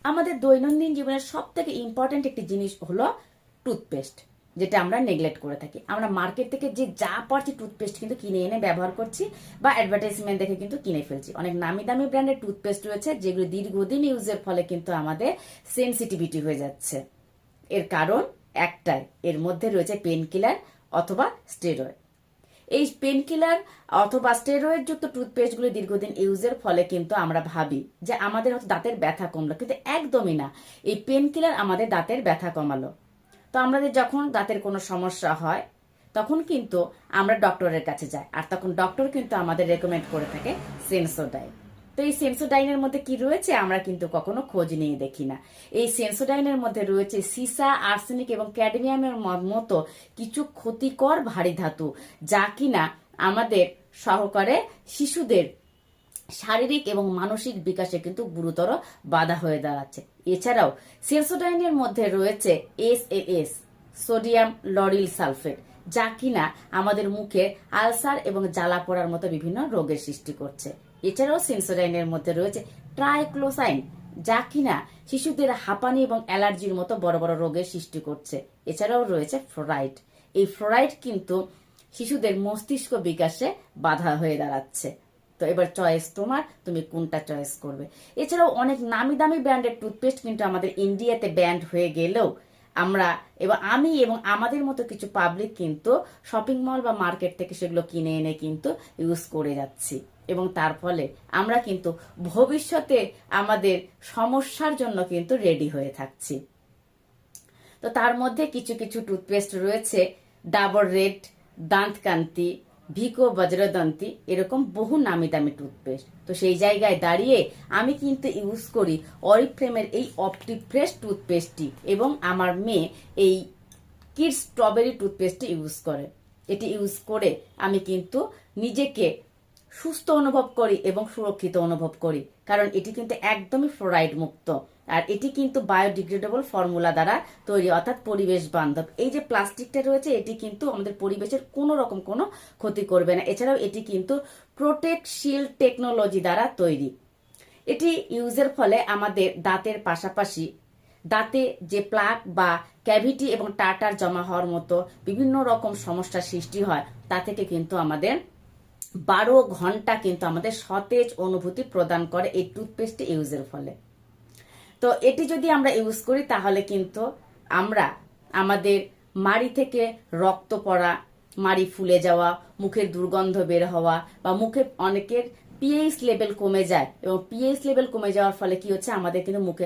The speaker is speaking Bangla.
আমাদের দৈনন্দিন জীবনের সব থেকে ইম্পর্টেন্ট একটি জিনিস হলো টুথপেস্ট, যেটা আমরা নেগলেক্ট করে থাকি। আমরা মার্কেট থেকে যে যা পারছি টুথপেস্ট কিন্তু কিনে এনে ব্যবহার করছি বা অ্যাডভার্টাইজমেন্ট দেখে কিন্তু কিনে ফেলছি। অনেক নামি দামি ব্র্যান্ডের টুথপেস্ট রয়েছে যেগুলো দীর্ঘদিন ইউজের ফলে কিন্তু আমাদের সেনসিটিভিটি হয়ে যাচ্ছে। এর কারণ একটাই, এর মধ্যে রয়েছে পেন কিলার অথবা স্টেরয়েড। এই পেন কিলার অথবা স্টেরয়েড যুক্ত টুথপেস্টগুলো দীর্ঘদিন ইউজের ফলে কিন্তু আমরা ভাবি যে আমাদের হয়তো দাঁতের ব্যথা কমলো, কিন্তু একদমই না। এই পেন কিলার আমাদের দাঁতের ব্যথা কমালো। তো আমাদের যখন দাঁতের কোনো সমস্যা হয় তখন কিন্তু আমরা ডক্টরের কাছে যাই, আর তখন ডক্টর কিন্তু আমাদের রেকমেন্ড করে থাকে সেন্সোডাইন। তো এই সেন্সোডাইনের মধ্যে কি রয়েছে আমরা কিন্তু কখনো খোঁজ নিয়ে দেখি না। এই সেন্সোডাইনের মধ্যে রয়েছে সিসা, আর্সেনিক এবং ক্যাডমিয়ামের মতো কিছু ক্ষতিকর ভারী ধাতু, যা কিনা আমাদের সহকারে শিশুদের শারীরিক এবং মানসিক বিকাশে কিন্তু গুরুতর বাধা হয়ে দাঁড়াচ্ছে। এছাড়াও সেন্সোডাইনের মধ্যে রয়েছে এসএলএস, সোডিয়াম লরিল সালফেট, যা কিনা আমাদের মুখে আলসার এবং জ্বালা পোড়ার মতো বিভিন্ন রোগের সৃষ্টি করছে। এছাড়াও সেন্সোডাইনের মধ্যে রয়েছে ট্রাইক্লোসাইন, যা কিনা শিশুদের হাঁপানি এবং অ্যালার্জির মতো বড় বড় রোগের সৃষ্টি করছে। এছাড়াও রয়েছে ফ্লোরাইড। এই ফ্লোরাইড কিন্তু শিশুদের মস্তিষ্ক বিকাশে বাধা হয়ে দাঁড়াচ্ছে। তো এবার চয়েস তোমার, তুমি কোনটা চয়েস করবে। এছাড়াও অনেক নামি দামি ব্র্যান্ডের টুথপেস্ট কিন্তু আমাদের ইন্ডিয়াতে ব্যান্ড হয়ে গেলেও আমরা আমি এবং আমাদের মতো কিছু পাবলিক কিন্তু শপিং মল বা মার্কেট থেকে সেগুলো কিনে এনে কিন্তু ইউজ করে যাচ্ছি, এবং তার ফলে আমরা কিন্তু ভবিষ্যতে আমাদের সমস্যার জন্য কিন্তু রেডি হয়ে থাকছি। তো তার মধ্যে কিছু কিছু টুথপেস্ট রয়েছে ডাবর রেড, দাঁতকান্তি, ভিকো বজ্রদন্তি, এরকম বহু নামি দামি টুথপেস্ট। তো সেই জায়গায় দাঁড়িয়ে আমি কিন্তু ইউজ করি অরিফ্লেমের এই অপটিফ্রেশ টুথপেস্টটি, এবং আমার মেয়ে এই কিডস স্ট্রবেরি টুথপেস্টটি ইউজ করে। এটি ইউজ করে আমি কিন্তু নিজেকে সুস্থ অনুভব করি এবং সুরক্ষিত অনুভব করি, কারণ এটি কিন্তু একদমই ফ্লোরাইড মুক্ত, আর এটি কিন্তু বায়োডিগ্রেডেবল ফর্মুলা দ্বারা তৈরি, অর্থাৎ পরিবেশ বান্ধব। এই যে প্লাস্টিকটা রয়েছে এটি কিন্তু আমাদের পরিবেশের কোনো রকম কোনো ক্ষতি করবে না। এছাড়াও এটি কিন্তু প্রোটেক্ট শিল্ড টেকনোলজি দ্বারা তৈরি। এটি ইউজের ফলে আমাদের দাঁতের পাশাপাশি দাঁতে যে প্লাক বা ক্যাভিটি এবং টার্টার জমা হওয়ার মতো বিভিন্ন রকম সমস্যার সৃষ্টি হয়, তা থেকে কিন্তু আমাদের 12 ঘন্টা কিন্তু আমাদের সতেজ অনুভূতি প্রদান করে এই টুথপেস্ট ইউজের ফলে। তো এটি যদি আমরা ইউজ করি তাহলে কিন্তু আমরা আমাদের মাড়ি থেকে রক্ত পড়া, মাড়ি ফুলে যাওয়া, মুখের দুর্গন্ধ বের হওয়া, বা মুখে অনেকের পিএইচ লেভেল কমে যায়, এবং পিএইচ লেভেল কমে যাওয়ার ফলে কি হচ্ছে আমাদের কিন্তু মুখে